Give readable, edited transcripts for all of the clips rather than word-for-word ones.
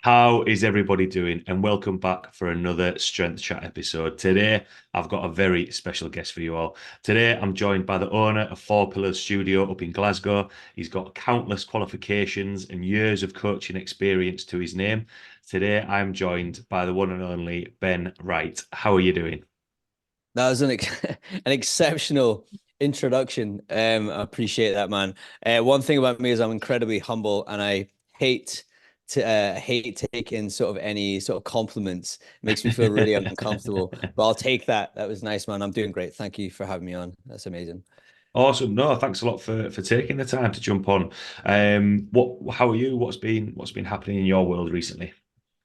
How is everybody doing? And welcome back for another Strength Chat episode. Today, I've got a very special guest for you all. Today, I'm joined by the owner of Four Pillars Studio up in Glasgow. He's got countless qualifications and years of coaching experience to his name. Today, I'm joined by the one and only Ben Wright. How are you doing? That was an exceptional introduction. I appreciate that, man. One thing about me is I'm incredibly humble, and I hate hate taking sort of any sort of compliments. It makes me feel really uncomfortable. But I'll take that. That was nice, man. I'm doing great. Thank you for having me on. That's amazing. Awesome. No, thanks a lot for taking the time to jump on. How are you? What's been happening in your world recently?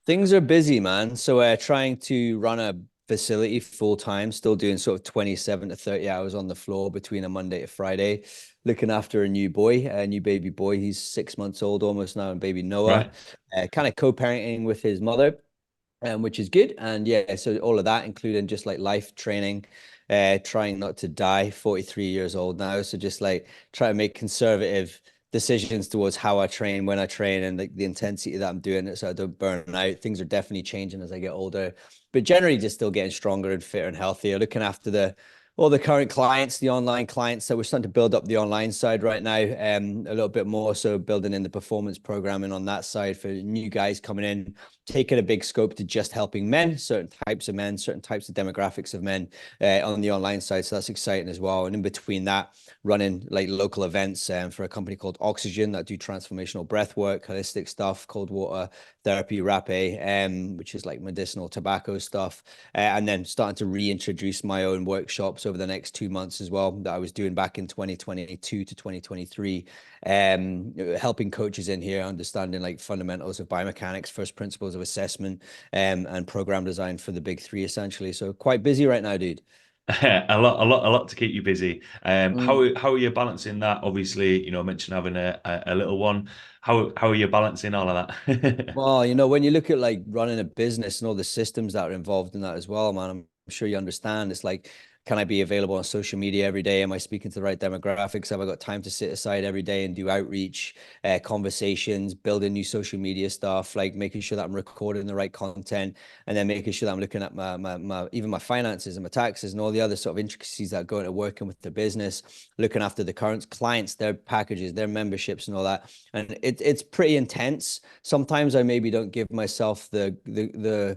Things are busy, man. So trying to run a facility full time, still doing sort of 27 to 30 hours on the floor between a Monday to Friday, looking after a new boy, a new baby boy. He's 6 months old almost now, and baby Noah, Right. kind of co-parenting with his mother, which is good. And yeah, so all of that, including just like life training, trying not to die, 43 years old now. So just like try to make conservative decisions towards how I train, when I train, and like the intensity that I'm doing it so I don't burn out. Things are definitely changing as I get older, but generally just still getting stronger and fitter and healthier, looking after the all the current clients, the online clients. So we're starting to build up the online side right now, a little bit more. So building in the performance programming on that side for new guys coming in, taking a big scope to just helping men, certain types of men, certain types of demographics of men on the online side. So that's exciting as well. And in between that, running like local events for a company called Oxygen that do transformational breath work, holistic stuff, cold water therapy, rapé, which is like medicinal tobacco stuff. And then starting to reintroduce my own workshops over the next 2 months as well that I was doing back in 2022 to 2023, helping coaches in here understanding like fundamentals of biomechanics, first principles of assessment, and program design for the big three essentially. So quite busy right now, dude. A lot to keep you busy. Mm. How are you balancing that? Obviously, mentioned having a little one. How are you balancing all of that? Well, when you look at like running a business and all the systems that are involved in that as well, man, I'm sure you understand. It's like, can I be available on social media every day? Am I speaking to the right demographics? Have I got time to sit aside every day and do outreach, conversations, building new social media stuff, like making sure that I'm recording the right content, and then making sure that I'm looking at my even my finances and my taxes and all the other sort of intricacies that go into working with the business, looking after the current clients, their packages, their memberships, and all that. And it's pretty intense. Sometimes I maybe don't give myself the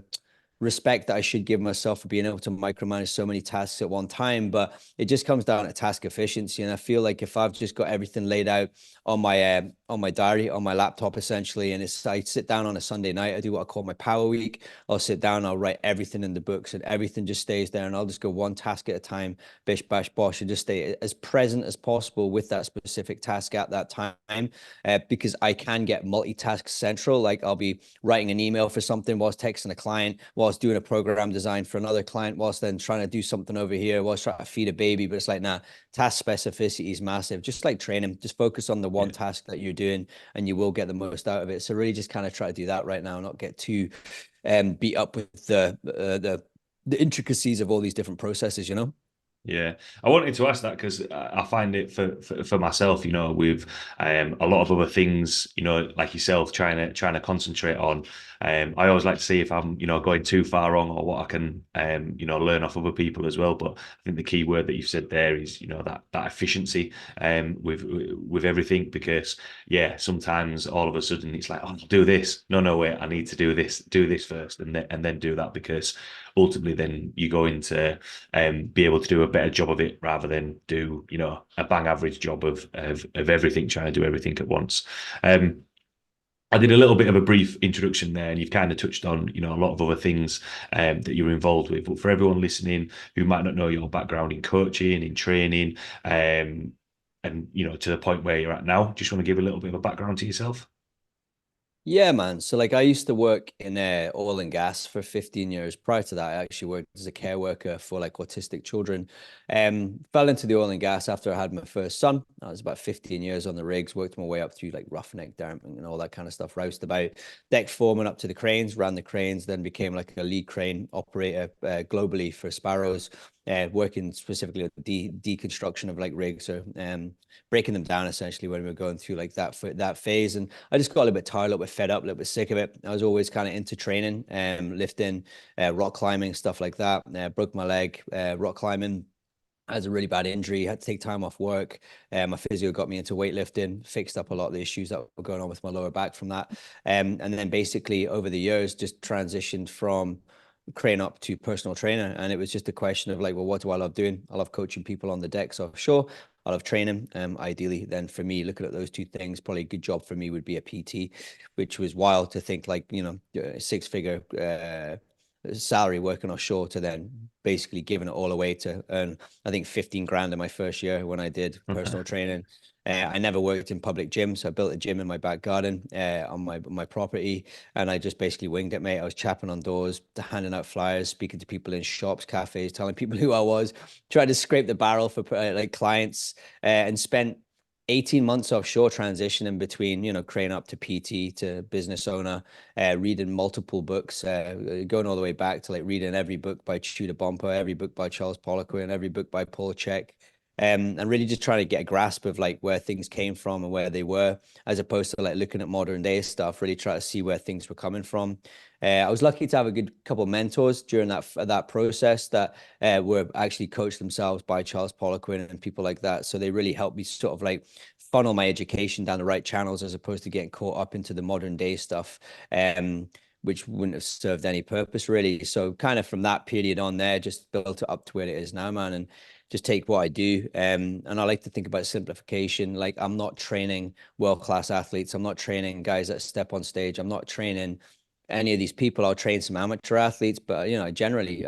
respect that I should give myself for being able to micromanage so many tasks at one time. But it just comes down to task efficiency. And I feel like if I've just got everything laid out on my diary, on my laptop essentially, and it's I sit down on a Sunday night, I do what I call my power week. I'll sit down, I'll write everything in the books, and everything just stays there. And I'll just go one task at a time, bish bash bosh, and just stay as present as possible with that specific task at that time. Because I can get multitask central. Like I'll be writing an email for something whilst texting a client, whilst doing a program design for another client, whilst then trying to do something over here, whilst trying to feed a baby. But it's like, nah, task specificity is massive. Just like training, just focus on the one Yeah. task that you're doing and you will get the most out of it. So really just kind of try to do that right now, not get too beat up with the intricacies of all these different processes, you know? Yeah, I wanted to ask that because I find it for myself, with a lot of other things, like yourself, trying to concentrate on. I always like to see if I'm, going too far wrong or what I can, learn off other people as well. But I think the key word that you've said there is, that efficiency, with everything. Because yeah, sometimes all of a sudden it's like, oh, I'll do this. No, no, wait, I need to do this first, and then do that because ultimately then you go into be able to do a better job of it rather than do, a bang average job of everything, trying to do everything at once. Um, I did a little bit of a brief introduction there, and you've kind of touched on, a lot of other things that you're involved with. But for everyone listening who might not know your background in coaching, in training, and to the point where you're at now, just want to give a little bit of a background to yourself. Yeah, man. So like I used to work in oil and gas for 15 years. Prior to that, I actually worked as a care worker for like autistic children. Fell into the oil and gas after I had my first son. I was about 15 years on the rigs, worked my way up through like roughneck, damping and all that kind of stuff, roused about deck foreman up to the cranes, ran the cranes, then became like a lead crane operator globally for Sparrows. working specifically with the deconstruction of like rigs, or breaking them down essentially when we were going through like that phase. And I just got a little bit tired, a little bit fed up, a little bit sick of it. I was always kind of into training, lifting, rock climbing, stuff like that. Broke my leg, rock climbing. I had a really bad injury, had to take time off work. My physio got me into weightlifting, fixed up a lot of the issues that were going on with my lower back from that. And then basically over the years, just transitioned from crane up to personal trainer. And it was just a question of like, well, what do I love doing? I love coaching people on the decks offshore. I love training. Ideally, then for me, looking at those two things, probably a good job for me would be a PT, which was wild to think like, you know, six-figure salary working offshore to then basically giving it all away to earn, I think, 15 grand in my first year when I did personal training. I never worked in public gyms, so I built a gym in my back garden on my property, and I just basically winged it, mate. I was chapping on doors, handing out flyers, speaking to people in shops, cafes, telling people who I was, tried to scrape the barrel for like clients, and spent 18 months offshore transitioning between, you know, crane up to PT to business owner, reading multiple books, going all the way back to like reading every book by Tudor Bompa, every book by Charles Poliquin, every book by Paul Chek. And really just trying to get a grasp of like where things came from and where they were, as opposed to like looking at modern day stuff, really try to see where things were coming from. I was lucky to have a good couple of mentors during that process that were actually coached themselves by Charles Poliquin and people like that. So they really helped me sort of like funnel my education down the right channels, as opposed to getting caught up into the modern day stuff, which wouldn't have served any purpose really. So kind of from that period on there, just built it up to where it is now, man. And just take what I do. And I like to think about simplification. Like I'm not training world-class athletes. I'm not training guys that step on stage. I'm not training any of these people. I'll train some amateur athletes, but you know, I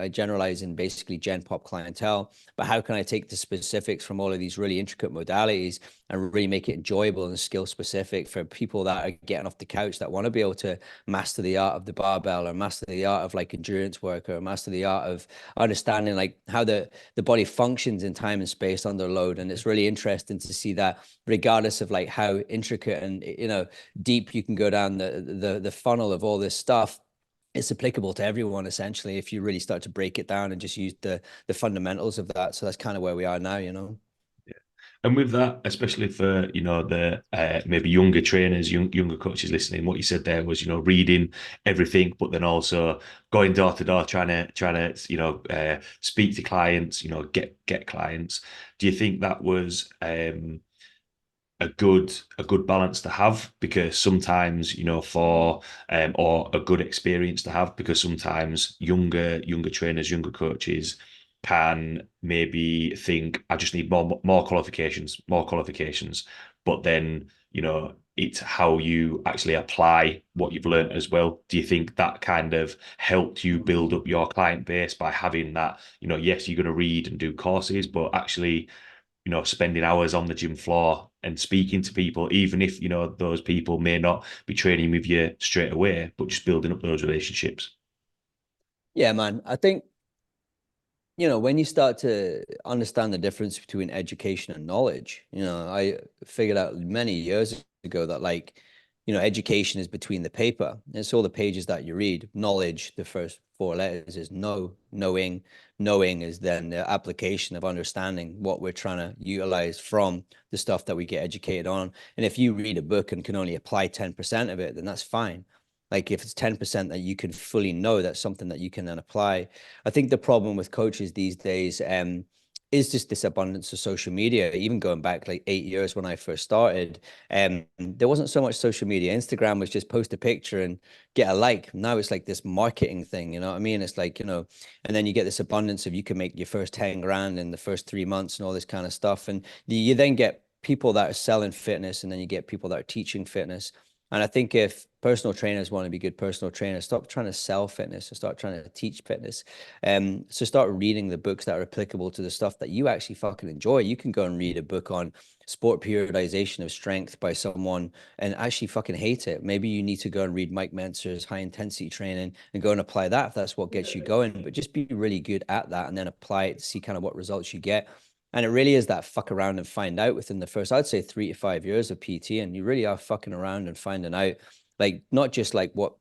generalize in basically gen pop clientele. But how can I take the specifics from all of these really intricate modalities and really make it enjoyable and skill specific for people that are getting off the couch, that want to be able to master the art of the barbell, or master the art of like endurance work, or master the art of understanding like how the body functions in time and space under load. And it's really interesting to see that regardless of like how intricate and, you know, deep you can go down the funnel of all this stuff, it's applicable to everyone essentially if you really start to break it down and just use the fundamentals of that. So that's kind of where we are now, you know. And with that, especially for the maybe younger trainers, younger coaches listening, what you said there was reading everything, but then also going door to door, trying to speak to clients, get clients. Do you think that was a good balance to have? Because sometimes for or a good experience to have, because sometimes younger trainers, younger coaches can maybe think, I just need more qualifications, but then it's how you actually apply what you've learned as well. Do you think that kind of helped you build up your client base by having that, yes, you're going to read and do courses, but actually spending hours on the gym floor and speaking to people, even if, those people may not be training with you straight away, but just building up those relationships? Yeah, man. I think, you know, when you start to understand the difference between education and knowledge, you know, I figured out many years ago that like, you know, education is between the paper. It's all the pages that you read. Knowledge, the first four letters is know, knowing. Knowing is then the application of understanding what we're trying to utilize from the stuff that we get educated on. And if you read a book and can only apply 10% of it, then that's fine. Like if it's 10% that you can fully know, that's something that you can then apply. I think the problem with coaches these days is just this abundance of social media. Even going back like 8 years when I first started, there wasn't so much social media. Instagram was just post a picture and get a like. Now it's like this marketing thing, you know what I mean? It's like, you know, and then you get this abundance of you can make your first 10 grand in the first 3 months and all this kind of stuff. And you then get people that are selling fitness, and then you get people that are teaching fitness. And I think if personal trainers want to be good personal trainers, stop trying to sell fitness and start trying to teach fitness. So start reading the books that are applicable to the stuff that you actually fucking enjoy. You can go and read a book on sport periodization of strength by someone and actually fucking hate it. Maybe you need to go and read Mike Mentzer's high intensity training and go and apply that if that's what gets you going. But just be really good at that and then apply it to see kind of what results you get. And it really is that fuck around and find out within the first, I'd say 3 to 5 years of PT. And you really are fucking around and finding out, like, not just like what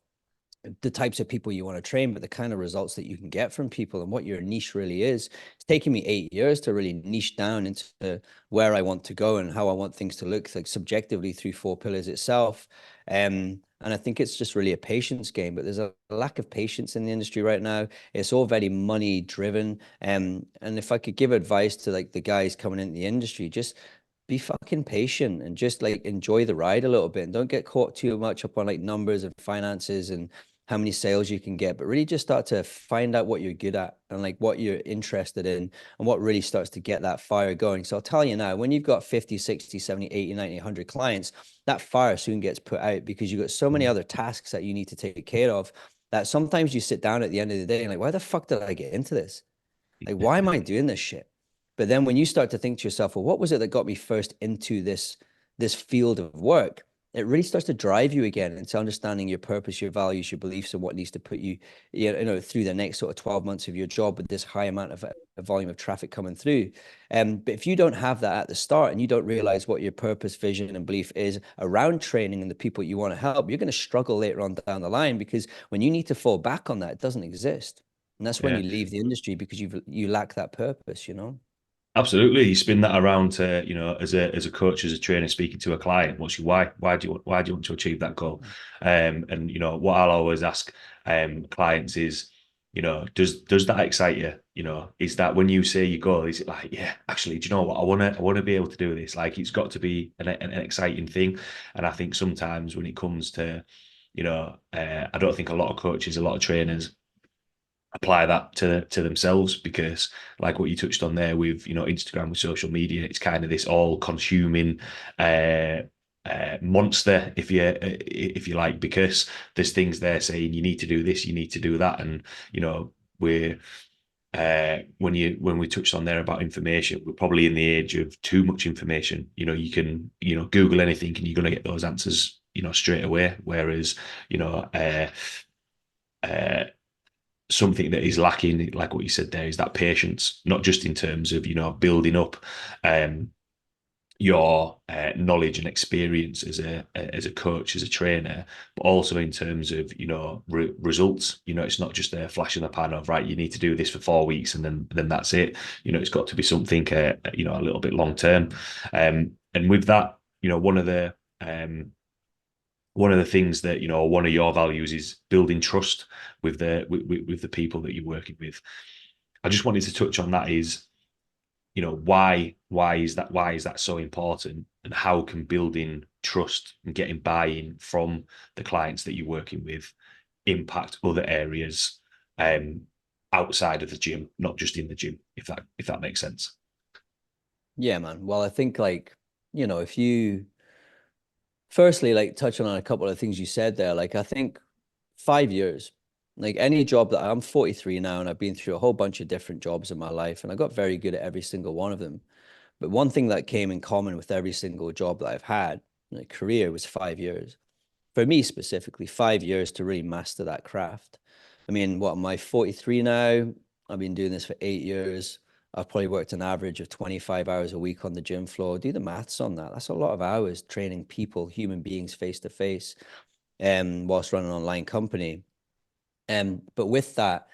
the types of people you want to train, but the kind of results that you can get from people and what your niche really is. It's taken me 8 years to really niche down into where I want to go and how I want things to look like subjectively through 4 pillars itself. And I think it's just really a patience game, but there's a lack of patience in the industry right now. It's all very money driven. And if I could give advice to like the guys coming into the industry, just be fucking patient and just like enjoy the ride a little bit and don't get caught too much up on like numbers and finances and how many sales you can get, but really just start to find out what you're good at and like what you're interested in and what really starts to get that fire going. So I'll tell you now, when you've got 50, 60, 70, 80, 90, 100 clients, that fire soon gets put out because you've got so many other tasks that you need to take care of that sometimes you sit down at the end of the day and like, why the fuck did I get into this? Like, why am I doing this shit? But then when you start to think to yourself, well, what was it that got me first into this field of work? It really starts to drive you again into understanding your purpose, your values, your beliefs, and what needs to put you, through the next sort of 12 months of your job with this high amount of a volume of traffic coming through. But if you don't have that at the start and you don't realize what your purpose, vision, and belief is around training and the people you want to help, you're going to struggle later on down the line because when you need to fall back on that, it doesn't exist. And that's when Yeah. you leave the industry because you lack that purpose, Absolutely, you spin that around to as a coach, as a trainer, speaking to a client. What's your why? Why do you want to achieve that goal? And what I'll always ask clients is, does that excite you? Is that when you say your goal, is it like, yeah, actually, do you know what? I want to be able to do this. Like, it's got to be an exciting thing. And I think sometimes when it comes to, I don't think a lot of coaches, a lot of trainers apply that to themselves, because like what you touched on there with Instagram, with social media, it's kind of this all consuming monster, if you like, because there's things there saying you need to do this, you need to do that. And we're when we touched on there about information, we're probably in the age of too much information. You can Google anything and you're going to get those answers straight away, whereas uh, something that is lacking, like what you said there, is that patience, not just in terms of building up your knowledge and experience as a coach, as a trainer, but also in terms of results. It's not just a flash in the pan of, right, you need to do this for 4 weeks and then that's it. It's got to be something a little bit long term. And with that, one of the things that one of your values is building trust with the people that you're working with. I just wanted to touch on that. Is why is that so important, and how can building trust and getting buy-in from the clients that you're working with impact other areas outside of the gym, not just in the gym, if that makes sense. Yeah, man. Well, I think like, if you firstly, like touching on a couple of things you said there, like I think 5 years, like any job that I'm 43 now and I've been through a whole bunch of different jobs in my life and I got very good at every single one of them. But one thing that came in common with every single job that I've had, like career, was 5 years. For me specifically, 5 years to really master that craft. I mean, what am I, 43 now? I've been doing this for 8 years. I've probably worked an average of 25 hours a week on the gym floor. Do the maths on that. That's a lot of hours training people, human beings face to face, whilst running an online company. But with that,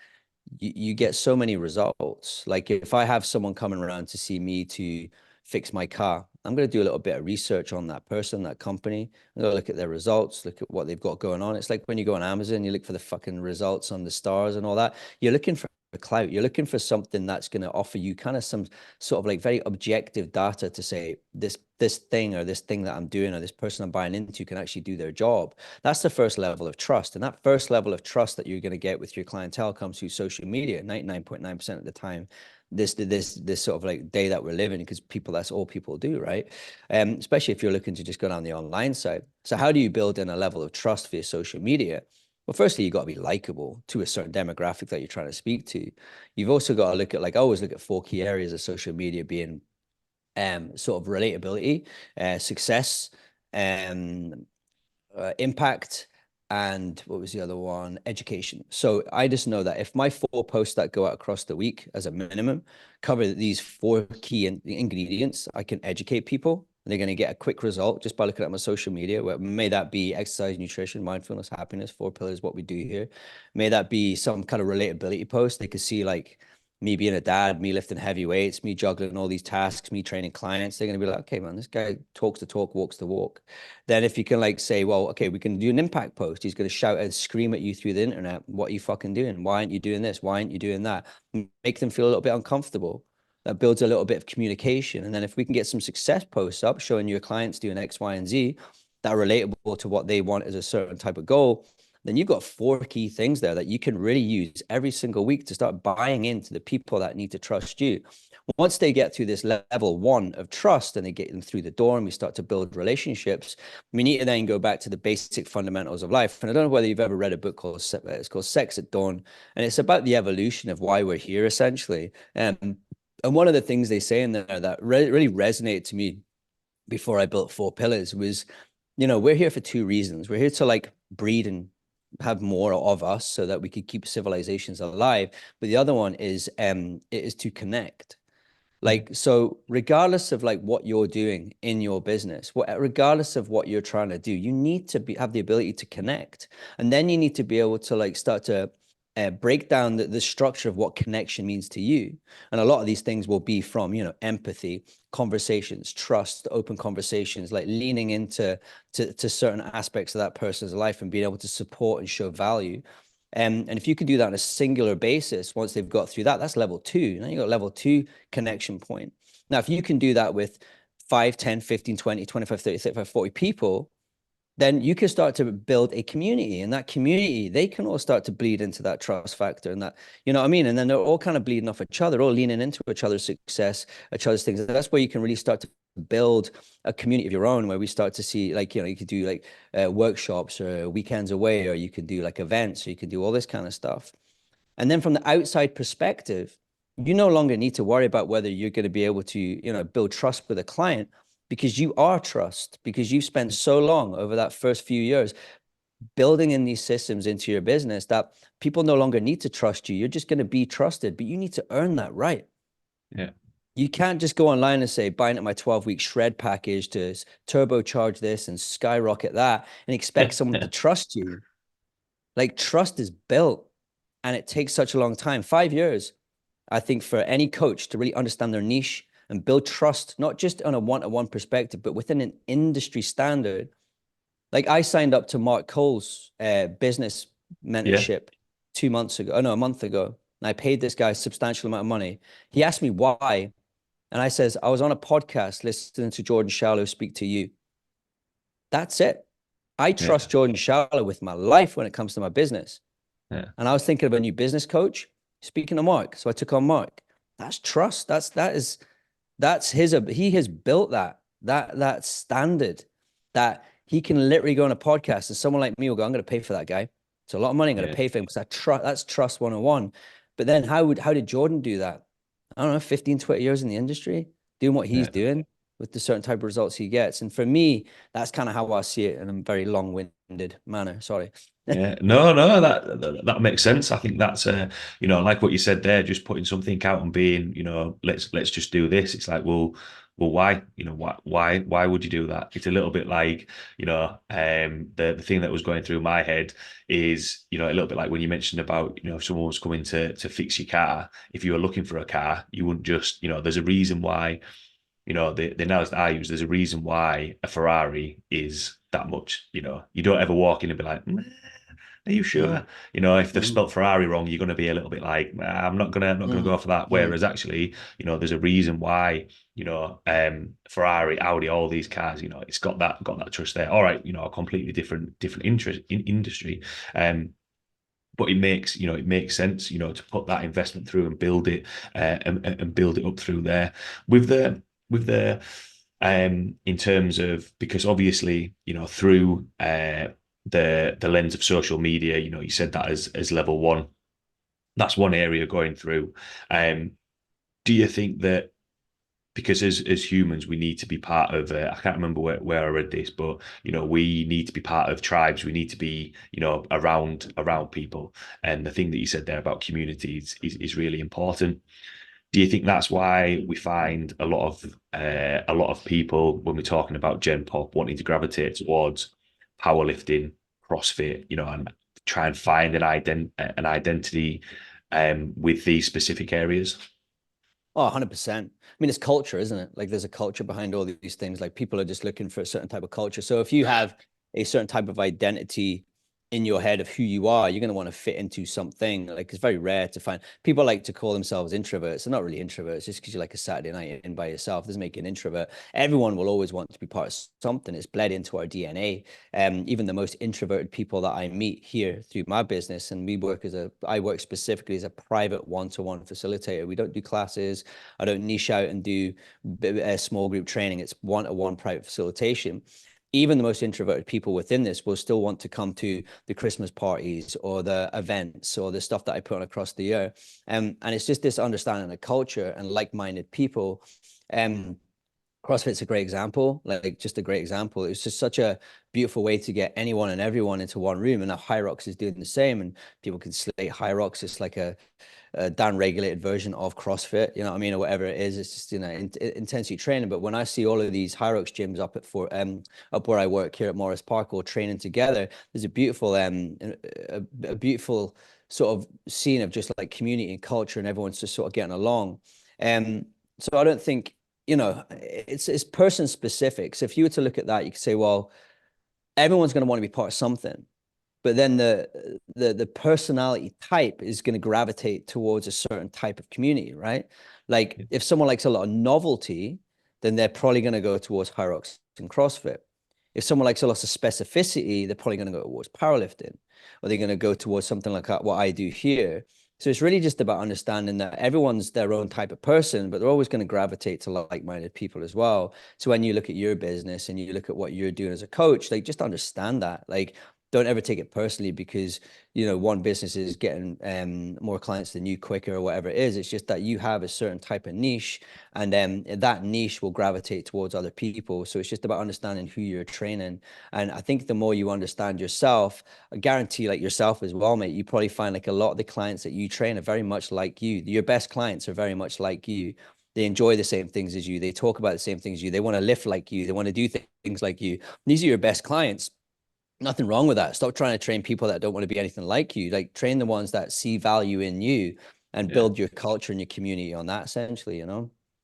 you get so many results. Like if I have someone coming around to see me to fix my car, I'm going to do a little bit of research on that person, that company. I'm going to look at their results, look at what they've got going on. It's like when you go on Amazon, you look for the fucking results on the stars and all that. You're looking for clout. You're looking for something that's going to offer you kind of some sort of like very objective data to say this thing or this thing that I'm doing or this person I'm buying into can actually do their job. That's the first level of trust. And that first level of trust that you're going to get with your clientele comes through social media 99.9% of the time. This sort of like day that we're living, because that's all people do, right? Especially if you're looking to just go down the online side. So how do you build in a level of trust for your social media? Well, firstly, you got to be likable to a certain demographic that you're trying to speak to. You've also got to look at, like, I always look at 4 key areas of social media being sort of relatability, success, impact, and what was the other one? Education. So I just know that if my 4 posts that go out across the week as a minimum cover these 4 key ingredients, I can educate people, and they're going to get a quick result just by looking at my social media. May that be exercise, nutrition, mindfulness, happiness, 4 pillars, what we do here. May that be some kind of relatability post. They could see like me being a dad, me lifting heavy weights, me juggling all these tasks, me training clients. They're going to be like, okay, man, this guy talks the talk, walks the walk. Then if you can like say, well, okay, we can do an impact post. He's going to shout and scream at you through the internet. What are you fucking doing? Why aren't you doing this? Why aren't you doing that? Make them feel a little bit uncomfortable. That builds a little bit of communication. And then if we can get some success posts up showing your clients doing X, Y, and Z that are relatable to what they want as a certain type of goal, then you've got 4 key things there that you can really use every single week to start buying into the people that need to trust you. Once they get through this level 1 of trust and they get them through the door and we start to build relationships, we need to then go back to the basic fundamentals of life. And I don't know whether you've ever read a book called, it's called Sex at Dawn, and it's about the evolution of why we're here, essentially. And one of the things they say in there that really resonated to me before I built 4 pillars was, we're here for 2 reasons. We're here to like breed and have more of us so that we could keep civilizations alive. But the other one is it is to connect. Like, so regardless of like what you're doing in your business, regardless of what you're trying to do, you need to have the ability to connect. And then you need to be able to like start to break down the structure of what connection means to you. And a lot of these things will be from, empathy, conversations, trust, open conversations, like leaning into to certain aspects of that person's life and being able to support and show value. And if you can do that on a singular basis, once they've got through that, that's level 2. Now you got level 2 connection point. Now, if you can do that with 5, 10, 15, 20, 25, 30, 35, 40 people, then you can start to build a community, and that community, they can all start to bleed into that trust factor and that, you know what I mean? And then they're all kind of bleeding off each other, all leaning into each other's success, each other's things. That's where you can really start to build a community of your own, where we start to see like, you could do like workshops or weekends away, or you could do like events, or you could do all this kind of stuff. And then from the outside perspective, you no longer need to worry about whether you're going to be able to, build trust with a client, because you are trust, because you've spent so long over that first few years building in these systems into your business that people no longer need to trust you. You're just going to be trusted, but you need to earn that right. Yeah. You can't just go online and say, buying at my 12-week shred package to turbocharge this and skyrocket that and expect someone to trust you. Like, trust is built and it takes such a long time. 5 years, I think, for any coach to really understand their niche and build trust, not just on a one-to-one perspective, but within an industry standard. Like, I signed up to Mark Cole's business Yeah. mentorship 2 months ago. Oh, no, a month ago. And I paid this guy a substantial amount of money. He asked me why. And I says, I was on a podcast listening to Jordan Shallow speak to you. That's it. I Yeah. trust Jordan Shallow with my life when it comes to my business. Yeah. And I was thinking of a new business coach, speaking of Mark. So I took on Mark. That's trust. That's his, he has built that standard that he can literally go on a podcast and someone like me will go, I'm going to pay for that guy. It's a lot of money. I'm going to Yeah. pay for him because that's trust 101. But then how did Jordan do that? I don't know, 15, 20 years in the industry, doing what he's Yeah. doing with the certain type of results he gets. And for me, that's kind of how I see it in a very long-winded manner. Sorry. Yeah, no, that makes sense. I think that's like what you said there, just putting something out and being, let's just do this. It's like, well, why? Why would you do that? It's a little bit like, the thing that was going through my head is, a little bit like when you mentioned about, if someone was coming to fix your car, if you were looking for a car, you wouldn't just, there's a reason why. The analogy that I use, there's a reason why a Ferrari is that much. You don't ever walk in and be like, are you Mm, sure? If they've mm, spelt Ferrari wrong, you're going to be a little bit like, nah, I'm not gonna mm, go for that. mm, Whereas actually, there's a reason why, Ferrari, Audi, all these cars, it's got that trust there. All right, a completely different interest in industry. But it makes sense, to put that investment through and build it and build it up through there with the in terms of, because obviously, through the lens of social media, you said that as level 1. That's one area going through. Do you think that, because as humans we need to be part of, I can't remember where I read this, but we need to be part of tribes, we need to be around people, and the thing that you said there about communities is really important. Do you think that's why we find a lot of people when we're talking about Gen Pop wanting to gravitate towards powerlifting, CrossFit, and try and find an identity with these specific areas? Oh, 100%. I mean, it's culture, isn't it? Like there's a culture behind all these things. Like people are just looking for a certain type of culture. So if you have a certain type of identity in your head of who you are, you're going to want to fit into something. Like it's very rare to find people like to call themselves introverts. They're not really introverts just because you're like a Saturday night in by yourself. Doesn't make you an introvert. Everyone will always want to be part of something. It's bled into our DNA. Even the most introverted people that I meet here through my business, and I work specifically as a private one-to-one facilitator. We don't do classes. I don't niche out and do a small group training. It's one-to-one private facilitation. Even the most introverted people within this will still want to come to the Christmas parties or the events or the stuff that I put on across the year. And it's just this understanding of culture and like-minded people. CrossFit's a great example, like just a great example. It's just such a beautiful way to get anyone and everyone into one room. And now High Rocks is doing the same, and people can slate High Rocks. It's like a down-regulated version of CrossFit, you know what I mean, or whatever it is. It's just, intensity training. But when I see all of these High Rocks gyms up where I work here at Morris Park, all training together, there's a beautiful sort of scene of just like community and culture, and everyone's just sort of getting along. So I don't think, it's person specific. So if you were to look at that, you could say, well, everyone's going to want to be part of something, but then the personality type is going to gravitate towards a certain type of community, right? Like if someone likes a lot of novelty, then they're probably going to go towards High Rocks and CrossFit. If someone likes a lot of specificity, they're probably going to go towards powerlifting, or they're going to go towards something like what I do here. So it's really just about understanding that everyone's their own type of person, but they're always going to gravitate to like-minded people as well. So when you look at your business and you look at what you're doing as a coach, like just understand that. Like don't ever take it personally because one business is getting more clients than you quicker or whatever it is. It's just that you have a certain type of niche, and then that niche will gravitate towards other people. So it's just about understanding who you're training. And I think the more you understand yourself, I guarantee like yourself as well, mate, you probably find like a lot of the clients that you train are very much like you. Your best clients are very much like you. They enjoy the same things as you. They talk about the same things as you. They want to lift like you. They want to do things like you. These are your best clients. Nothing wrong with that. Stop trying to train people that don't want to be anything like you. Like train the ones that see value in you, and Yeah. build your culture and your community on that essentially.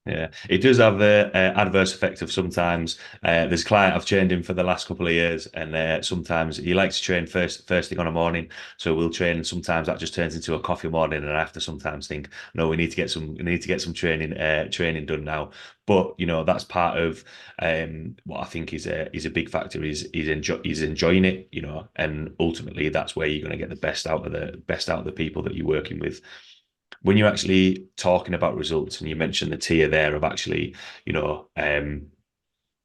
Yeah, it does have the adverse effect of sometimes. There's a client I've trained him for the last couple of years, and sometimes he likes to train first thing on a morning. So we'll train, and sometimes that just turns into a coffee morning, and I have to sometimes think, no, we need to get some training done now. But that's part of what I think is a big factor is enjoying it, and ultimately that's where you're going to get the best out of the people that you're working with. When you're actually talking about results, and you mentioned the tier there of actually,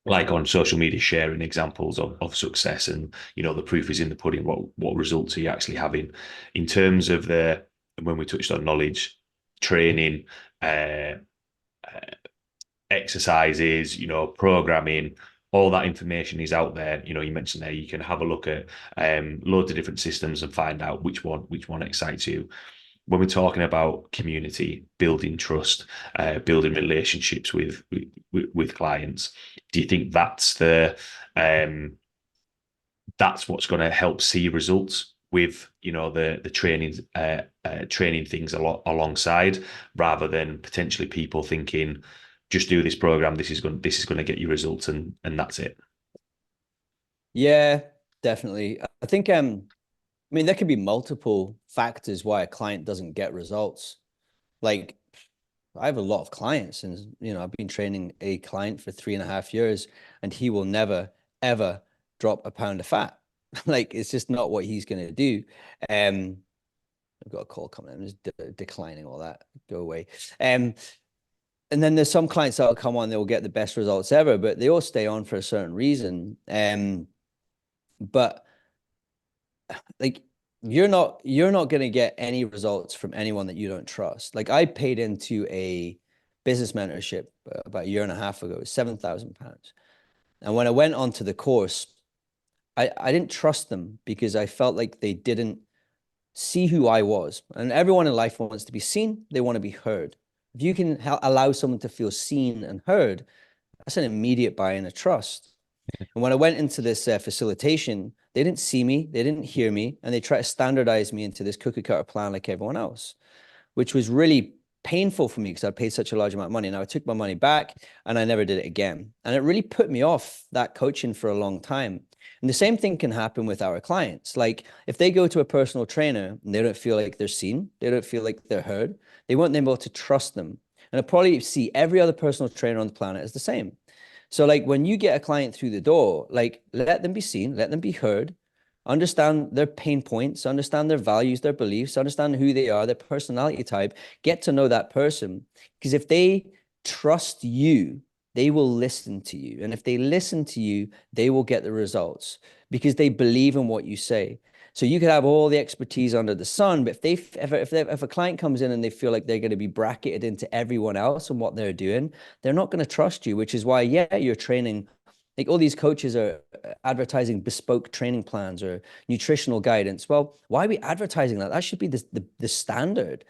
like on social media, sharing examples of success, and the proof is in the pudding. What results are you actually having in terms of when we touched on knowledge, training, uh, exercises, programming, all that information is out there. You mentioned there you can have a look at loads of different systems and find out which one excites you. When we're talking about community, building trust, building relationships with clients, do you think that's what's going to help see results with the training things a lot alongside, rather than potentially people thinking just do this program, this is going to get you results, and that's it. Yeah, definitely. I think I mean there could be multiple factors why a client doesn't get results. Like I have a lot of clients, and I've been training a client for 3.5 years, and he will never ever drop a pound of fat. Like it's just not what he's gonna do. Um, I've got a call coming. I'm just declining all that. Go away. And then there's some clients that will come on, they will get the best results ever, but they all stay on for a certain reason. But like you're not going to get any results from anyone that you don't trust. Like I paid into a business mentorship about a year and a half ago, £7,000. And when I went onto the course, I didn't trust them because I felt like they didn't see who I was. And everyone in life wants to be seen, they want to be heard. If you can allow someone to feel seen and heard, that's an immediate buy-in of trust. And when I went into this facilitation, they didn't see me, they didn't hear me, and they tried to standardize me into this cookie cutter plan like everyone else, which was really painful for me because I paid such a large amount of money. Now I took my money back and I never did it again. And it really put me off that coaching for a long time. And the same thing can happen with our clients. Like if they go to a personal trainer and they don't feel like they're seen, they don't feel like they're heard, they want them able to trust them. And I probably see every other personal trainer on the planet as the same. So like when you get a client through the door, like let them be seen, let them be heard, understand their pain points, understand their values, their beliefs, understand who they are, their personality type, get to know that person. Because if they trust you, they will listen to you. And if they listen to you, they will get the results because they believe in what you say. So you could have all the expertise under the sun, but if a client comes in and they feel like they're going to be bracketed into everyone else and what they're doing, they're not going to trust you, which is why, yeah, you're training. Like all these coaches are advertising bespoke training plans or nutritional guidance. Well, why are we advertising that? That should be the standard.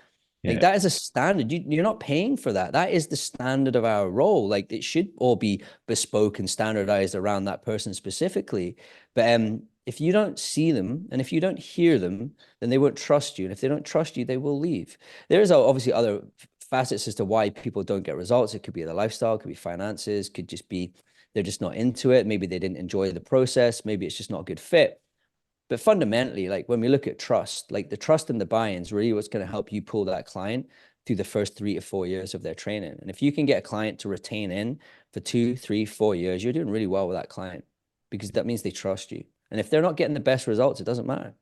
Like Yeah. that is a standard. You're not paying for that. That is the standard of our role. Like it should all be bespoke and standardized around that person specifically. But if you don't see them and if you don't hear them, then they won't trust you. And if they don't trust you, they will leave. There is obviously other facets as to why people don't get results. It could be their lifestyle, it could be finances, could just be they're just not into it. Maybe they didn't enjoy the process. Maybe it's just not a good fit. But fundamentally, like when we look at trust, like the trust and the buy-ins really what's going to help you pull that client through the first 3 to 4 years of their training. And if you can get a client to retain in for 2, 3, 4 years, you're doing really well with that client because that means they trust you. And if they're not getting the best results, it doesn't matter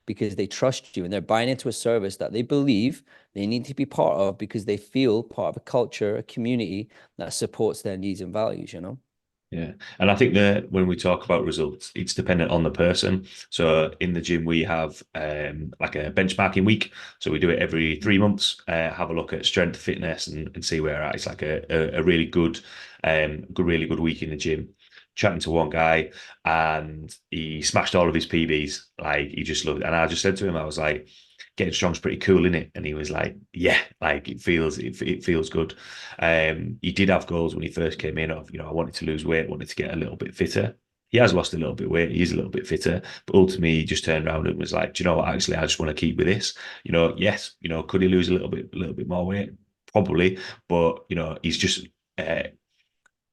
because they trust you and they're buying into a service that they believe they need to be part of because they feel part of a culture, a community that supports their needs and values, you know? Yeah. And I think that when we talk about results, it's dependent on the person. So in the gym, we have like a benchmarking week. So we do it every 3 months, have a look at strength, fitness, and see where we're at. It's like a really really good week in the gym. Chatting to one guy and he smashed all of his PBs. Like he just loved it. And I just said to him, I was like, getting strong's pretty cool, isn't it? And he was like, yeah, like it feels good. He did have goals when he first came in of, I wanted to lose weight, wanted to get a little bit fitter. He has lost a little bit of weight. He's a little bit fitter, but ultimately he just turned around and was like, do you know what? Actually, I just want to keep with this. Yes, could he lose a little bit more weight? Probably, but he's just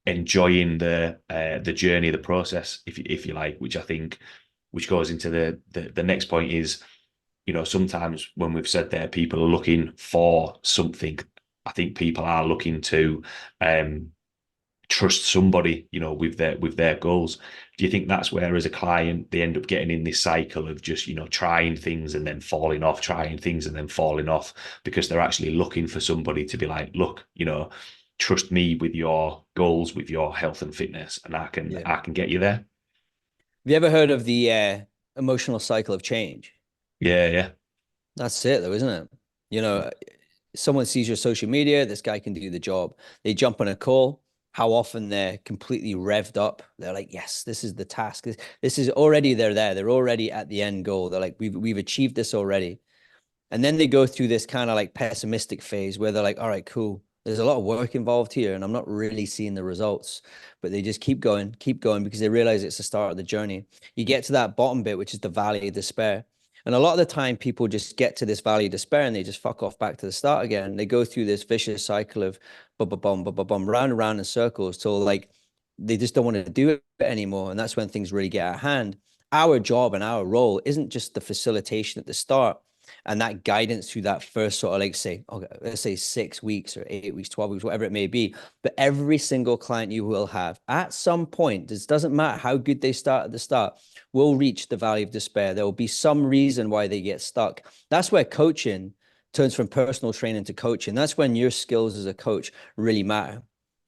enjoying the journey, the process, if you like, which I think, which goes into the next point is, sometimes when we've said there, people are looking for something. I think people are looking to trust somebody, with their goals. Do you think that's where, as a client, they end up getting in this cycle of just, trying things and then falling off, trying things and then falling off because they're actually looking for somebody to be like, look, trust me with your goals, with your health and fitness, and Yeah. I can get you there. Have you ever heard of the emotional cycle of change? Yeah, yeah, That's it, though, isn't it? You know, someone sees your social media, this guy can do the job. They jump on a call. How often they're completely revved up. They're like, yes, this is the task. This is already, they're there. They're already at the end goal. They're like, we've achieved this already. And then they go through this kind of like pessimistic phase where they're like, all right, cool. There's a lot of work involved here and I'm not really seeing the results, but they just keep going because they realize it's the start of the journey. You get to that bottom bit, which is the valley of despair. And a lot of the time people just get to this valley of despair and they just fuck off back to the start again. They go through this vicious cycle of bum, round and round in circles till like they just don't want to do it anymore. And that's when things really get out of hand. Our job and our role isn't just the facilitation at the start and that guidance through that first sort of like say, okay, let's say 6 weeks or 8 weeks, 12 weeks, whatever it may be. But every single client you will have at some point, this doesn't matter how good they start at the start, will reach the valley of despair. There will be some reason why they get stuck. That's where coaching turns from personal training to coaching. That's when your skills as a coach really matter.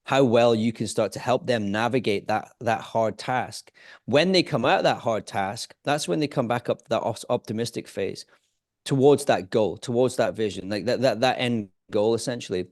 How well you can start to help them navigate that hard task. When they come out of that hard task, that's when they come back up to that optimistic phase towards that goal, towards that vision, like that end goal essentially.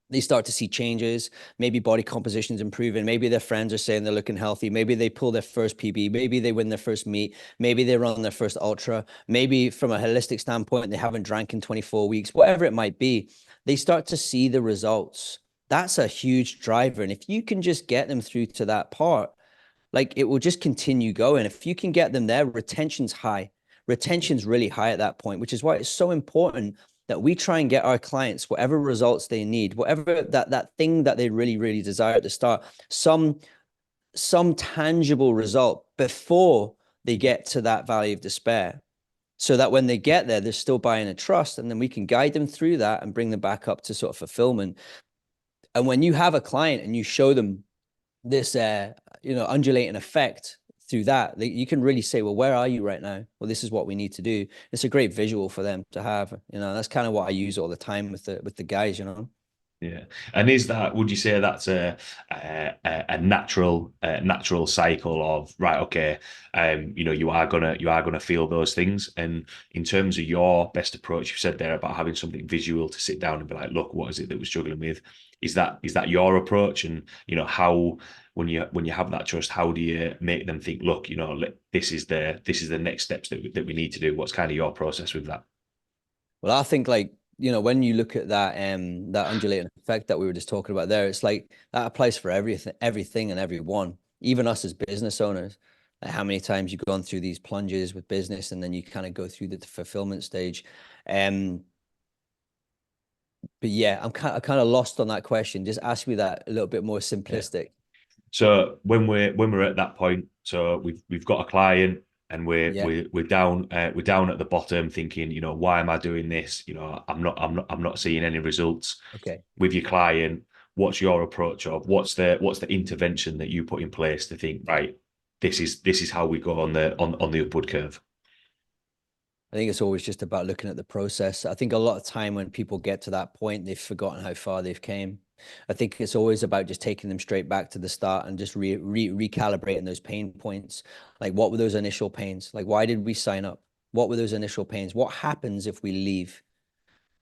They start to see changes. Maybe body composition's improving. Maybe their friends are saying they're looking healthy. Maybe they pull their first PB. Maybe they win their first meet. Maybe they run their first ultra. Maybe from a holistic standpoint, they haven't drank in 24 weeks, whatever it might be. They start to see the results. That's a huge driver. And if you can just get them through to that part, like it will just continue going. If you can get them there, retention's high. Retention's really high at that point, which is why it's so important that we try and get our clients whatever results they need, whatever that thing that they really, really desire at the start, some tangible result before they get to that valley of despair. So that when they get there, they're still buying a trust, and then we can guide them through that and bring them back up to sort of fulfillment. And when you have a client and you show them this undulating effect through that, you can really say, well, where are you right now? Well, this is what we need to do. It's a great visual for them to have. That's kind of what I use all the time with the guys. Yeah, and is that, would you say that's a natural cycle of, right? Okay, you are gonna feel those things, and in terms of your best approach, you said there about having something visual to sit down and be like, look, what is it that we're struggling with? Is that your approach? And how, when you have that trust, how do you make them think, look, this is the next steps that we need to do? What's kind of your process with that? Well, I think like, when you look at that undulating effect that we were just talking about there, it's like that applies for everything and everyone, even us as business owners. Like how many times you've gone through these plunges with business and then you kind of go through the fulfillment stage. But yeah, I'm kind of lost on that question. Just ask me that a little bit more Yeah. simplistic. So when we're at that point, so we've got a client and Yeah. we're down at the bottom, thinking, why am I doing this? I'm not seeing any results Okay. with your client. What's your approach, of what's the intervention that you put in place to think, right, this is how we go on the upward curve? I think it's always just about looking at the process. I think a lot of time when people get to that point, they've forgotten how far they've came. I think it's always about just taking them straight back to the start and just recalibrating those pain points. Like, what were those initial pains? Like, why did we sign up? What were those initial pains? What happens if we leave?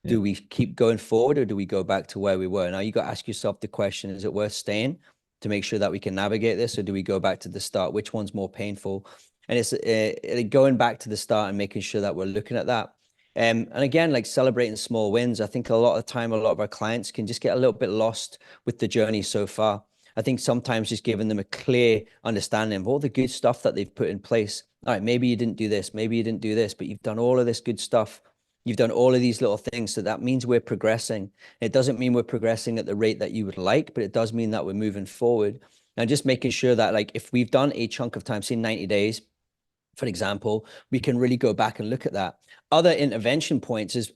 Yeah. Do we keep going forward or do we go back to where we were? Now you got to ask yourself the question, is it worth staying to make sure that we can navigate this, or do we go back to the start? Which one's more painful? And it's going back to the start and making sure that we're looking at that. And again, like celebrating small wins. I think a lot of the time, a lot of our clients can just get a little bit lost with the journey so far. I think sometimes just giving them a clear understanding of all the good stuff that they've put in place. All right, maybe you didn't do this, maybe you didn't do this, but you've done all of this good stuff. You've done all of these little things. So that means we're progressing. It doesn't mean we're progressing at the rate that you would like, but it does mean that we're moving forward. And just making sure that, like, if we've done a chunk of time, say 90 days, for example, we can really go back and look at that. Other intervention points is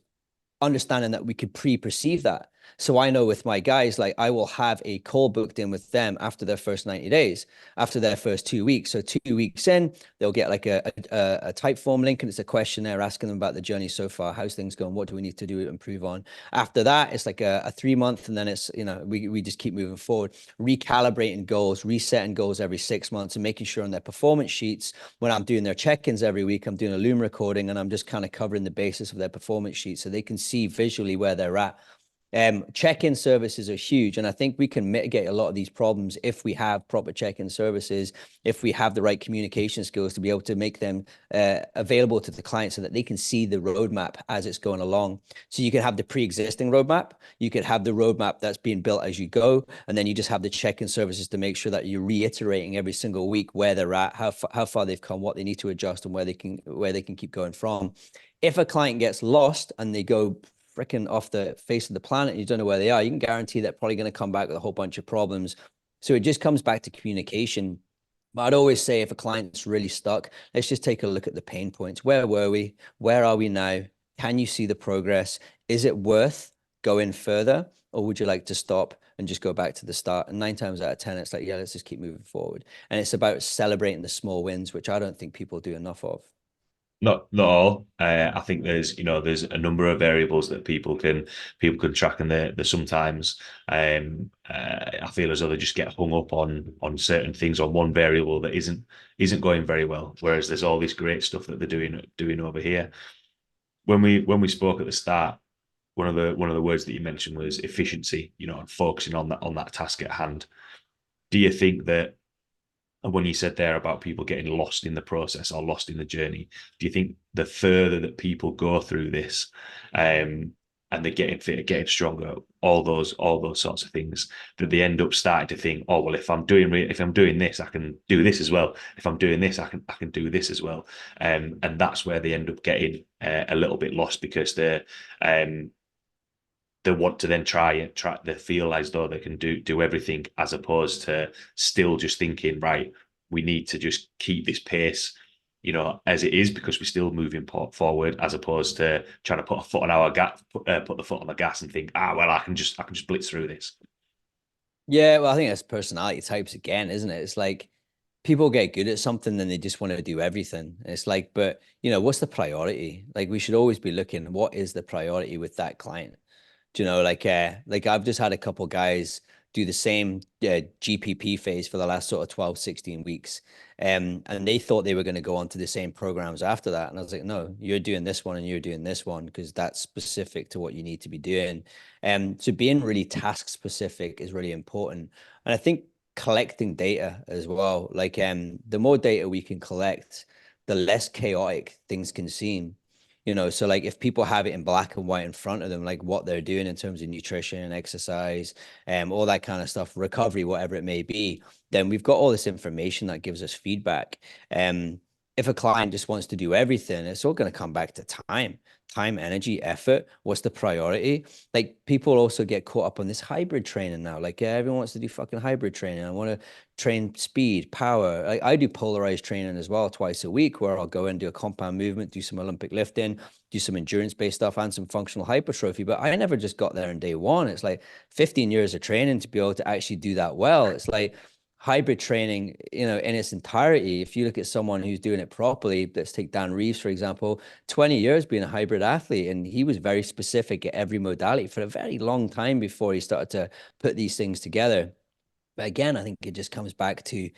understanding that we could pre-perceive that. So I know with my guys, like I will have a call booked in with them after their first 90 days, after their first 2 weeks. So 2 weeks in, they'll get like a type form link, and it's a questionnaire asking them about the journey so far. How's things going? What do we need to do to improve on? After that, it's like a 3 month, and then it's, we just keep moving forward, recalibrating goals, resetting goals every 6 months, and making sure on their performance sheets, when I'm doing their check-ins every week, I'm doing a Loom recording and I'm just kind of covering the basis of their performance sheet so they can see visually where they're at. Check-in services are huge, and I think we can mitigate a lot of these problems if we have proper check-in services, if we have the right communication skills to be able to make them available to the client so that they can see the roadmap as it's going along. So you can have the pre-existing roadmap, you could have the roadmap that's being built as you go, and then you just have the check-in services to make sure that you're reiterating every single week where they're at, how far they've come, what they need to adjust, and where they can keep going from. If a client gets lost and they go freaking off the face of the planet and you don't know where they are, you can guarantee they're probably going to come back with a whole bunch of problems. So it just comes back to communication. But I'd always say if a client's really stuck, let's just take a look at the pain points. Where were we? Where are we now? Can you see the progress? Is it worth going further? Or would you like to stop and just go back to the start? And 9 times out of 10, it's like, yeah, let's just keep moving forward. And it's about celebrating the small wins, which I don't think people do enough of. Not all. I think there's a number of variables that people can track, and they sometimes I feel as though they just get hung up on certain things, on one variable that isn't going very well. Whereas there's all this great stuff that they're doing over here. When we spoke at the start, one of the words that you mentioned was efficiency, and focusing on that task at hand. Do you think that, and when you said there about people getting lost in the process or lost in the journey, do you think the further that people go through this, and they're getting fitter, getting stronger, all those sorts of things, that they end up starting to think, oh well, if I'm doing this, I can do this as well. If I'm doing this, I can do this as well. And that's where they end up getting a little bit lost because um, they want to then try they feel as though they can do everything, as opposed to still just thinking, right, we need to just keep this pace, as it is, because we're still moving forward, as opposed to trying to put a foot on our gas, put the foot on the gas and think, well, I can just blitz through this. Yeah, well, I think that's personality types again, isn't it? It's like people get good at something, then they just want to do everything. It's like, but what's the priority? Like we should always be looking, what is the priority with that client? Do you know, like I've just had a couple guys do the same GPP phase for the last sort of 12, 16 weeks. And they thought they were going to go on to the same programs after that. And I was like, no, you're doing this one and you're doing this one because that's specific to what you need to be doing. So being really task specific is really important. And I think collecting data as well, like the more data we can collect, the less chaotic things can seem. So like if people have it in black and white in front of them, like what they're doing in terms of nutrition, exercise, all that kind of stuff, recovery, whatever it may be, then we've got all this information that gives us feedback. If a client just wants to do everything, it's all going to come back to time, energy, effort. What's the priority? Like people also get caught up on this hybrid training now. Like yeah, everyone wants to do fucking hybrid training. I want to train speed, power. I do polarized training as well twice a week, where I'll go and do a compound movement, do some Olympic lifting, do some endurance-based stuff and some functional hypertrophy. But I never just got there in day one. It's like 15 years of training to be able to actually do that well. It's like hybrid training, in its entirety. If you look at someone who's doing it properly, let's take Dan Reeves, for example, 20 years being a hybrid athlete, and he was very specific at every modality for a very long time before he started to put these things together. But again, I think it just comes back to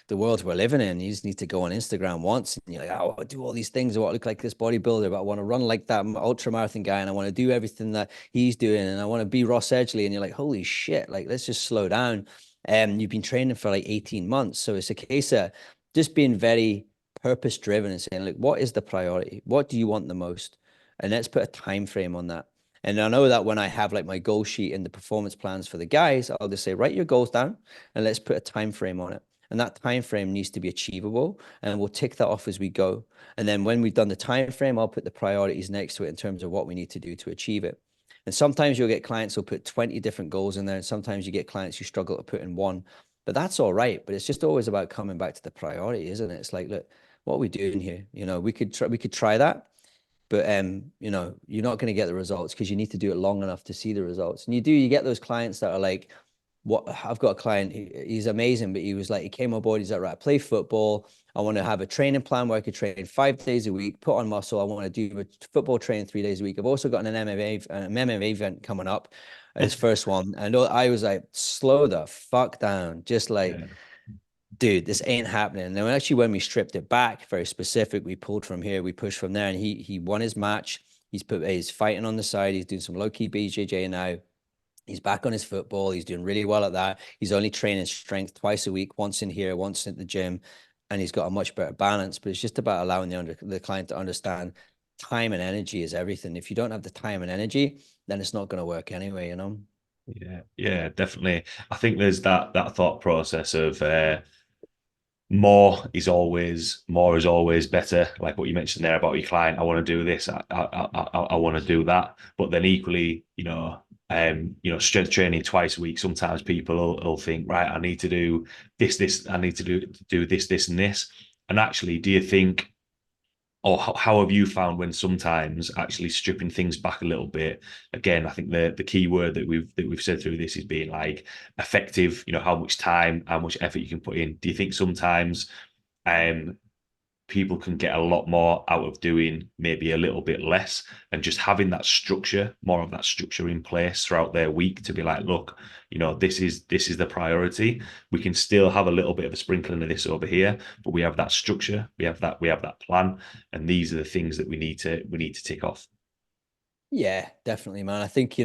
the world we're living in. You just need to go on Instagram once and you're like, oh, I do all these things. I want to look like this bodybuilder, but I want to run like that ultra marathon guy and I want to do everything that he's doing and I want to be Ross Edgley. And you're like, holy shit, like let's just slow down. You've been training for like 18 months. So it's a case of just being very purpose driven and saying, like, what is the priority? What do you want the most? And let's put a time frame on that. And I know that when I have like my goal sheet and the performance plans for the guys, I'll just say, write your goals down and let's put a time frame on it. And that time frame needs to be achievable, and we'll tick that off as we go. And then when we've done the time frame, I'll put the priorities next to it in terms of what we need to do to achieve it. And sometimes you'll get clients who'll put 20 different goals in there, and sometimes you get clients who struggle to put in one. But that's all right. But it's just always about coming back to the priority, isn't it? It's like, look, what are we doing here? We could try that, but you're not going to get the results because you need to do it long enough to see the results. And you get those clients that are like, what I've got a client, he's amazing, but he was like, he came on board, he's like, right, I play football. I want to have a training plan where I could train 5 days a week, put on muscle. I want to do a football training 3 days a week. I've also got an MMA event coming up, his first one. And I was like, slow the fuck down. Just like, Yeah. dude, this ain't happening. And then actually, when we stripped it back, very specific, we pulled from here, we pushed from there, and he won his match. He's fighting on the side. He's doing some low key BJJ now. He's back on his football. He's doing really well at that. He's only training strength twice a week, once in here, once at the gym, and he's got a much better balance. But it's just about allowing the client to understand time and energy is everything. If you don't have the time and energy, then it's not going to work anyway. Yeah, yeah, definitely. I think there's that thought process of more is always better. Like what you mentioned there about your client, I want to do this, I want to do that. But then equally, strength training twice a week. Sometimes people will think, right, I need to do this, I need to do this, and this. And actually, do you think, or how have you found when sometimes actually stripping things back a little bit? Again, I think the key word that we've said through this is being like effective. How much time, how much effort you can put in. Do you think sometimes um people can get a lot more out of doing maybe a little bit less, and just having that structure, more of that structure in place throughout their week, to be like, look, this is the priority. We can still have a little bit of a sprinkling of this over here, but we have that structure, we have that plan, and these are the things that we need to tick off. Yeah, definitely, man. I think,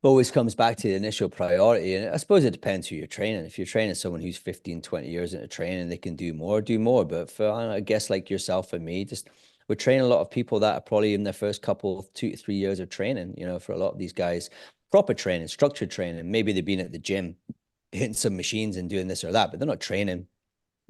always comes back to the initial priority. And I suppose it depends who you're training. If you're training someone who's 15, 20 years into training, they can do more, do more. But for, I guess, like yourself and me, just we're training a lot of people that are probably in their first couple, 2 to 3 years of training, for a lot of these guys, proper training, structured training. Maybe they've been at the gym, hitting some machines and doing this or that, but they're not training.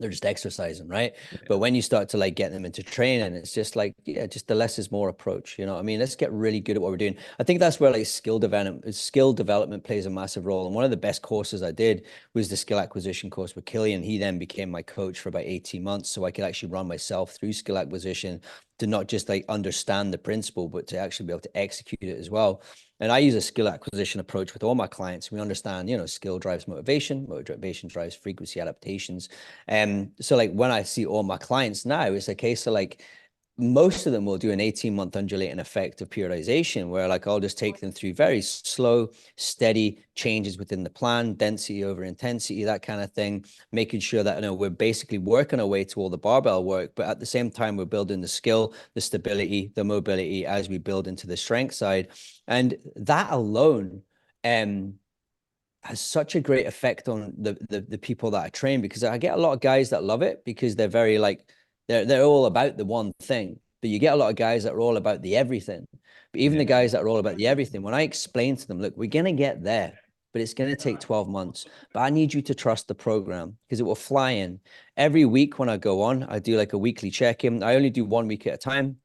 They're just exercising, right? But when you start to like get them into training, it's just like, yeah, just the less is more approach. You know what I mean? Let's get really good at what we're doing. I think that's where like skill development plays a massive role. And one of the best courses I did was the skill acquisition course with Killian. He then became my coach for about 18 months. So I could actually run myself through skill acquisition to not just like understand the principle, but to actually be able to execute it as well. And I use a skill acquisition approach with all my clients. We understand, skill drives motivation drives frequency adaptations. So like when I see all my clients now, it's a case of like most of them will do an 18-month undulating effect of periodization where like I'll just take them through very slow, steady changes within the plan, density over intensity, that kind of thing, making sure that we're basically working our way to all the barbell work, but at the same time we're building the skill, the stability, the mobility as we build into the strength side. And that alone has such a great effect on the people that I train, because I get a lot of guys that love it because they're very like they're all about the one thing, but you get a lot of guys that are all about the everything. But even the guys that are all about the everything, when I explain to them, look, we're gonna get there, but it's gonna take 12 months. But I need you to trust the program because it will fly in. Every week when I go on, I do like a weekly check-in. I only do 1 week at a time.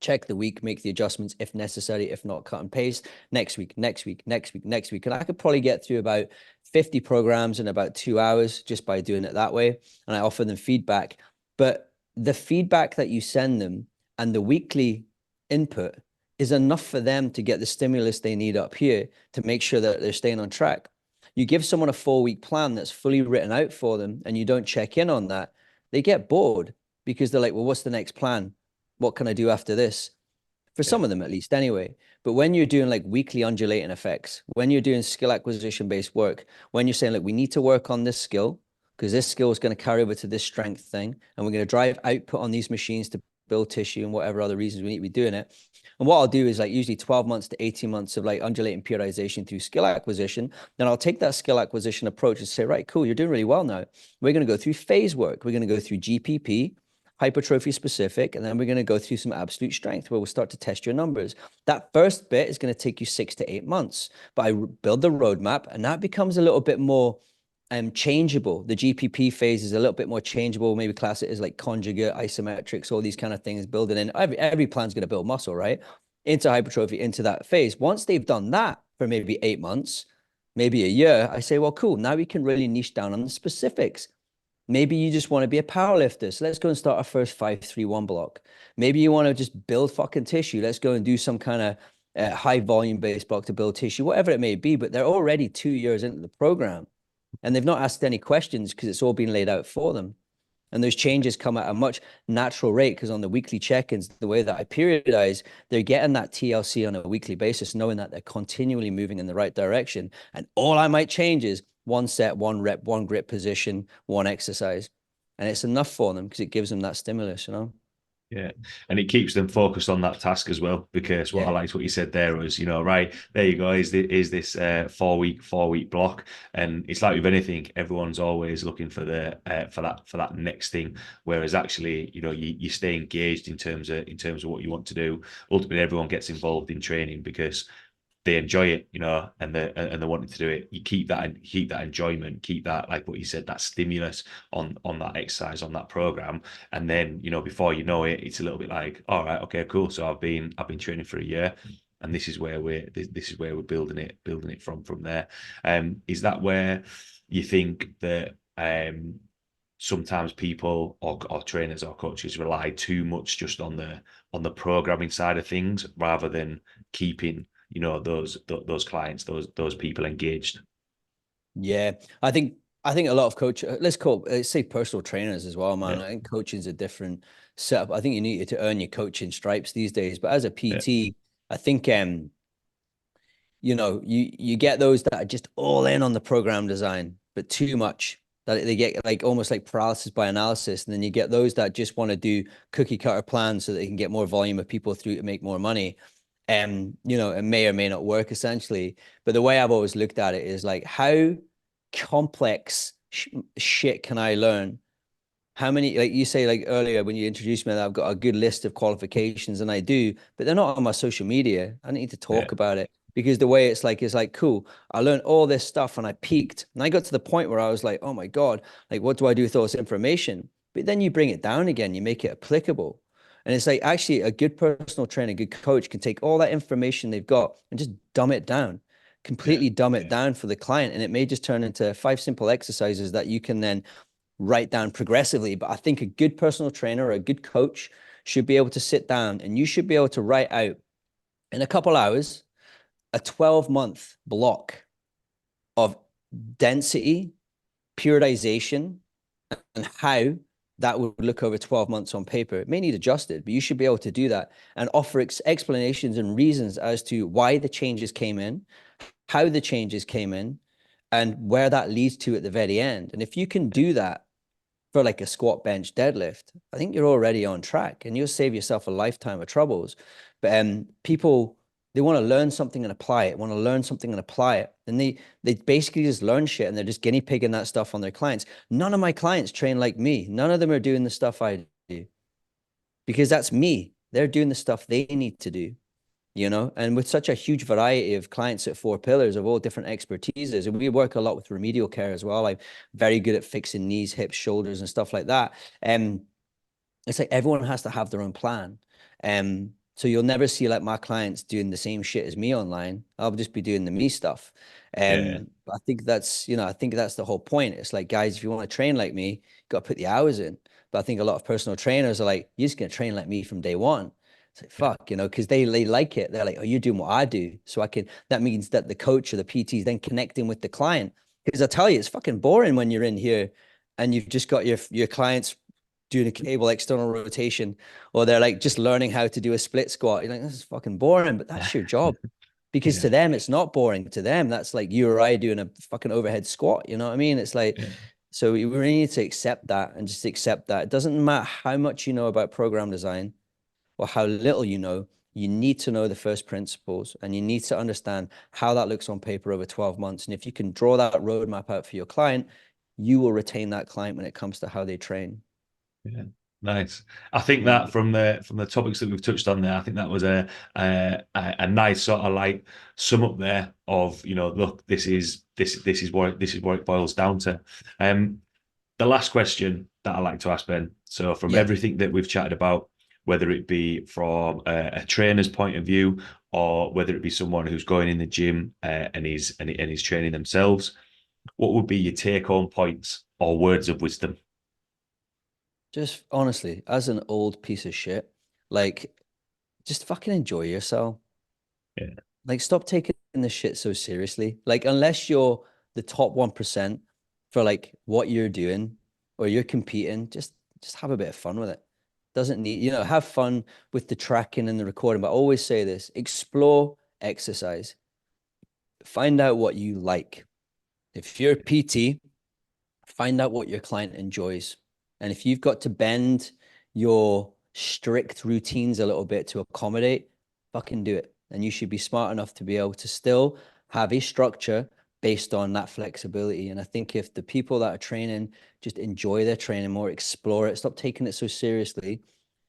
Check the week, make the adjustments if necessary, if not, cut and paste. Next week, next week, next week, next week. And I could probably get through about 50 programs in about 2 hours just by doing it that way. And I offer them feedback. But the feedback that you send them and the weekly input is enough for them to get the stimulus they need up here to make sure that they're staying on track. You give someone a 4-week plan that's fully written out for them and you don't check in on that, they get bored because they're like, well, what's the next plan? What can I do after this? For some of them, at least, anyway. But when you're doing like weekly undulating effects, when you're doing skill acquisition based work, when you're saying, like, we need to work on this skill because this skill is going to carry over to this strength thing, and we're going to drive output on these machines to build tissue and whatever other reasons we need to be doing it. And what I'll do is like usually 12 months to 18 months of like undulating periodization through skill acquisition. Then I'll take that skill acquisition approach and say, right, cool, you're doing really well now. We're going to go through phase work. We're going to go through GPP, hypertrophy specific, and then we're going to go through some absolute strength where we'll start to test your numbers. That first bit is going to take you 6 to 8 months, but I build the roadmap and that becomes a little bit more changeable. The GPP phase is a little bit more changeable. Maybe class it as like conjugate, isometrics, all these kind of things, building in. Every plan's going to build muscle, right? Into hypertrophy, into that phase. Once they've done that for maybe 8 months, maybe a year, I say, well, cool. Now we can really niche down on the specifics. Maybe you just want to be a power lifter. So let's go and start our first 5-3-1 block. Maybe you want to just build fucking tissue. Let's go and do some kind of high volume based block to build tissue, whatever it may be. But they're already 2 years into the program and they've not asked any questions because it's all been laid out for them. And those changes come at a much natural rate because on the weekly check-ins, the way that I periodize, they're getting that TLC on a weekly basis, knowing that they're continually moving in the right direction. And all I might change is one set, one rep, one grip position, one exercise. And it's enough for them because it gives them that stimulus. Yeah, and it keeps them focused on that task as well. Because what I liked what you said there was, right, there you go, is this 4-week block, and it's like with anything, everyone's always looking for the for that next thing. Whereas actually, you stay engaged in terms of what you want to do. Ultimately, everyone gets involved in training because they enjoy it, and they're wanting to do it. You keep that enjoyment, keep that, like what you said, that stimulus on that exercise, on that program, and then before you know it, it's a little bit like, all right, okay, cool. So I've been training for a year, and this is where we're building it from there. Is that where you think that sometimes people or trainers or coaches rely too much just on the programming side of things rather than keeping those clients, those people engaged? Yeah, I think a lot of let's say personal trainers as well, man. Yeah, I think coaching is a different setup. I think you need to earn your coaching stripes these days. But as a yeah, PT, I think you get those that are just all in on the program design, but too much that they get like almost like paralysis by analysis. And then you get those that just want to do cookie cutter plans so that they can get more volume of people through to make more money. You know, it may or may not work essentially. But the way I've always looked at it is like, how complex shit can I learn? How many, like you say, like earlier when you introduced me, that I've got a good list of qualifications, and I do, but they're not on my social media. I need to Yeah. talk about it because the way it's like, cool, I learned all this stuff and I peaked. And I got to the point where I was like, oh my God, like, what do I do with all this information? But then you bring it down again, you make it applicable. And it's like, actually, a good personal trainer, a good coach can take all that information they've got and just dumb it down, Yeah. completely dumb it down for the client. And it may just turn into 5 simple exercises that you can then write down progressively. But I think a good personal trainer or a good coach should be able to sit down and you should be able to write out in a couple hours a 12-month block of density, periodization, and how that would look over 12 months on paper. It may need adjusted, but you should be able to do that and offer explanations and reasons as to why the changes came in, how the changes came in, and where that leads to at the very end. And if you can do that for like a squat, bench, deadlift, I think you're already on track and you'll save yourself a lifetime of troubles. But people, they want to learn something and apply it, want to learn something and apply it. And they basically just learn shit and they're just guinea pigging that stuff on their clients. None of my clients train like me. None of them are doing the stuff I do because that's me. They're doing the stuff they need to do, you know, and with such a huge variety of clients at Four Pillars of all different expertises. And we work a lot with remedial care as well. I'm very good at fixing knees, hips, shoulders, and stuff like that. It's like everyone has to have their own plan. So you'll never see like my clients doing the same shit as me online. I'll just be doing the me stuff. Yeah. I think that's, you know, I think that's the whole point. It's like, guys, if you want to train like me, you got to put the hours in. But I think a lot of personal trainers are like, you're just going to train like me from day one. It's like, fuck, you know, because they like it. They're like, oh, you're doing what I do. So I can, that means that the coach or the PT is then connecting with the client. Because I tell you, it's fucking boring when you're in here and you've just got your clients doing a cable external rotation, or they're like just learning how to do a split squat. You're like, this is fucking boring, but that's your job. Because Yeah. to them, it's not boring. To them, that's like you or I doing a fucking overhead squat. You know what I mean? It's like, Yeah. so we really need to accept that and just accept that. It doesn't matter how much you know about program design or how little you know. You need to know the first principles and you need to understand how that looks on paper over 12 months. And if you can draw that roadmap out for your client, you will retain that client when it comes to how they train. Yeah, nice. I think Mm. that from the topics that we've touched on there, I think that was a nice sort of like sum up there of, you know, look, this is what it boils down to. The last question that I like to ask, Ben. So from Yeah. everything that we've chatted about, whether it be from a trainer's point of view or whether it be someone who's going in the gym and he's training themselves, what would be your take home points or words of wisdom? Just honestly, as an old piece of shit, like just fucking enjoy yourself. Yeah, Like stop taking this shit so seriously. Like unless you're the top 1% for like what you're doing or you're competing, just have a bit of fun with it. Doesn't need, you know, have fun with the tracking and the recording. But I always say this, explore exercise. Find out what you like. If you're a PT, find out what your client enjoys. And if you've got to bend your strict routines a little bit to accommodate, fucking do it. And you should be smart enough to be able to still have a structure based on that flexibility. And I think if the people that are training just enjoy their training more, explore it, stop taking it so seriously,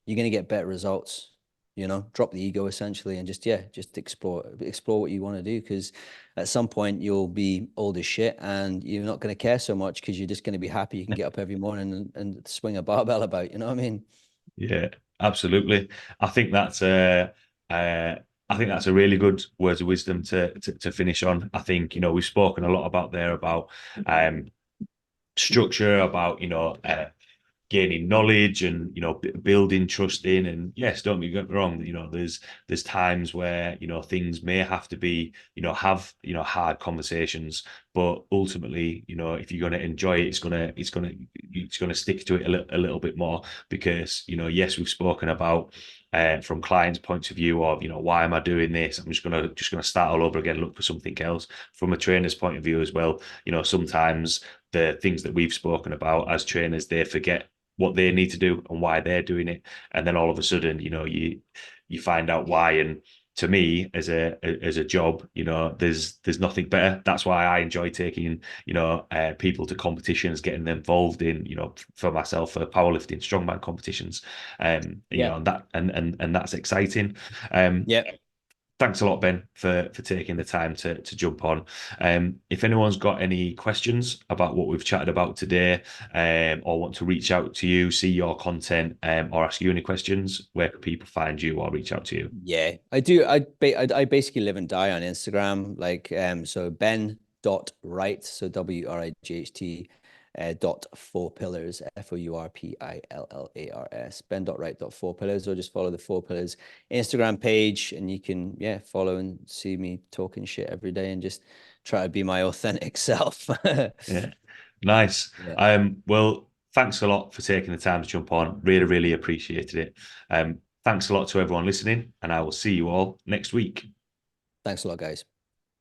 you're going to get better results. You know, drop the ego essentially and just, yeah, just explore what you want to do. Because at some point you'll be old as shit and you're not going to care so much because you're just going to be happy you can get up every morning and swing a barbell about, you know what I mean? yeah, absolutely. I think that's uh, I think that's a really good words of wisdom to finish on. I think, you know, we've spoken a lot about there about um structure, about, you know, gaining knowledge and, you know, building trust in. And yes, don't be wrong, you know, there's times where, you know, things may have to be, you know, have, you know, hard conversations, but ultimately, you know, if you're going to enjoy it, it's going to stick to it a little bit more because, you know, yes, we've spoken about from clients' points of view of, you know, why am I doing this? I'm just gonna start all over again, look for something else. From a trainer's point of view as well, you know, sometimes the things that we've spoken about as trainers, they forget what they need to do and why they're doing it, and then all of a sudden, you know, you find out why, and to me as a job, you know, there's nothing better. That's why I enjoy taking, you know, people to competitions, getting them involved in, you know, for myself, for powerlifting, strongman competitions, you Yeah. know, and that's exciting. Yeah. Thanks a lot, Ben, for taking the time to jump on. If anyone's got any questions about what we've chatted about today, or want to reach out to you, see your content, or ask you any questions, where can people find you or reach out to you? Yeah, I do. I basically live and die on Instagram. Like, so Ben.Wright, so WRIGHT, dot four pillars, FOURPILLARS, Ben.Wright.4pillars, or just follow the Four Pillars Instagram page, and you can, yeah, follow and see me talking shit every day and just try to be my authentic self. Yeah, nice. Yeah. Well, thanks a lot for taking the time to jump on. Really, really appreciated it. Thanks a lot to everyone listening, and I will see you all next week. Thanks a lot, guys.